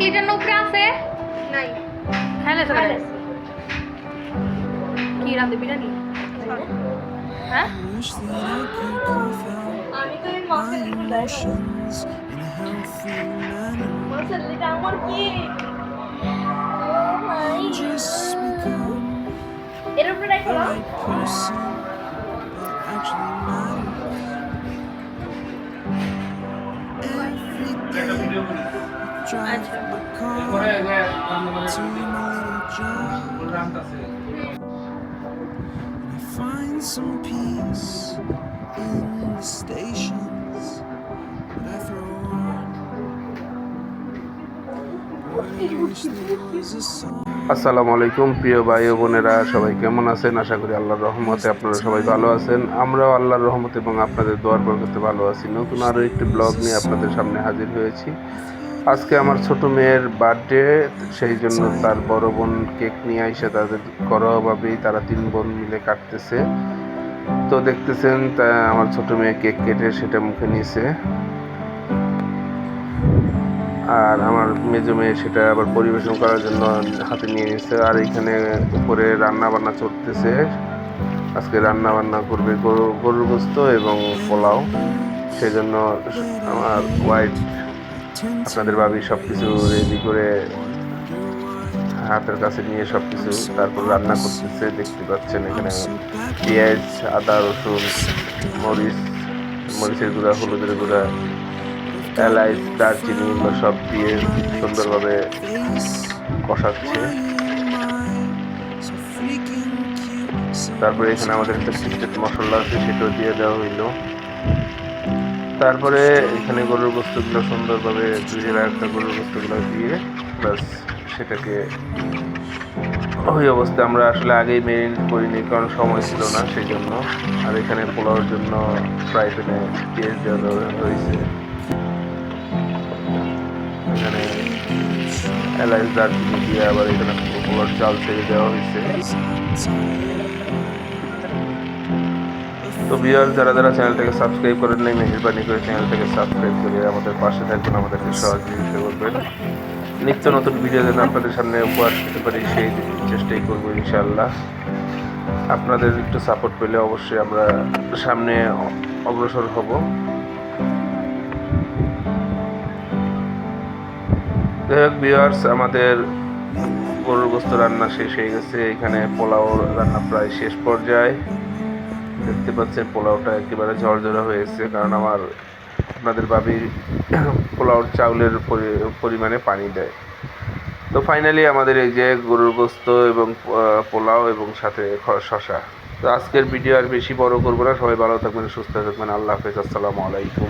Litre উপরে আছে নাই খেলে সবাই কি রাতে বিরিয়ানি হ্যাঁ আমি তো এই মশলা আমার কি এর উপরে রাখো Find some peace in the stations that I throw on. But I wish there was a song. আসসালামু আলাইকুম প্রিয় ভাই ও বোনেরা, সবাই কেমন আছেন? আশা করি আল্লাহর রহমতে আপনারা সবাই ভালো আছেন। আমরাও আল্লাহর রহমতে এবং আপনাদের দোয়ার বরকতে ভালো আছি। নতুন আরও একটি ব্লগ নিয়ে আপনাদের সামনে হাজির হয়েছি। আজকে আমার ছোট মেয়ের বার্থডে, সেই জন্য তার বড় বোন কেক নিয়ে এসে তাদের ঘরোয়াভাবেই তারা 3 বোন মিলে কাটতেছে। তো দেখতেছেন আমার ছোট মেয়ে কেক কেটে সেটা মুখে নিয়েছে, আর আমার মেজো মেয়ে সেটা আবার পরিবেশন করার জন্য হাতে নিয়ে নিয়েছে। আর এখানে উপরে রান্না বান্না চলতেছে। আজকে রান্না বান্না করবে গরুর গোস্ত এবং পোলাও। সেজন্য আমার ওয়াইফ আপনাদের ভাবি সব কিছু রেডি করে হাতের কাছে নিয়ে সব কিছু তারপর রান্না করতেছে। দেখতে পাচ্ছেন এখানে পেঁয়াজ, আদা, রসুন, মরিচের গুঁড়া, হলুদের গুঁড়া, এলাচ, দারচিনি এগুলো সব দিয়ে সুন্দরভাবে কষাচ্ছে। তারপরে এখানে আমাদের একটা সিক্রেট মশলা আছে, সেটাও দিয়ে দেওয়া হইল। তারপরে এখানে গরুর গোস্তগুলো সুন্দরভাবে ধুয়ে রাখা গরুর গোস্তগুলো দিয়ে প্লাস সেটাকে ওই অবস্থায় আমরা আসলে আগেই মেরিনেট করিনি, কারণ সময় ছিল না সেই জন্য। আর এখানে পোলাওর জন্য ফ্রাই প্যানে পেঁয়াজ দেওয়া হয়েছে। এখানে এলাচ, দারচিনি দিয়ে আবার এখানে পোলাওর চাল ছেড়ে দেওয়া হয়েছে। তো ভিউয়ার্স, যারা যারা চ্যানেলটাকে সাবস্ক্রাইব করেন নাই, মেহেরবানি করে চ্যানেলটাকে সাবস্ক্রাইব করে আমাদের পাশে থাকবেন, আমাদেরকে সহযোগিতা করবেন। নিত্য নতুন ভিডিও যেন আপনাদের সামনে উপহার দিতে পারি সেই চেষ্টাই করবো ইনশাআল্লাহ। আপনাদের একটু সাপোর্ট পেলে অবশ্যই আমরা সামনে অগ্রসর হব। যাই হোক ভিউয়ার্স, আমাদের গরুর গোস্ত রান্না শেষ হয়ে গেছে। এখানে পোলাও রান্না প্রায় শেষ পর্যায়ে। দেখতে পাচ্ছেন পোলাওটা একেবারে ঝরঝরা হয়েছে, কারণ আপনাদের ভাবি পোলাওর চাউলের পরিমাণে পানি দেয়। তো ফাইনালি আমাদের এই যে গরুর গোস্ত এবং পোলাও এবং সাথে শসা। তো আজকের ভিডিও আর বেশি বড় করবো না। সবাই ভালো থাকবেন, সুস্থ থাকবেন। আল্লাহ হাফেজ, আসসালামু আলাইকুম।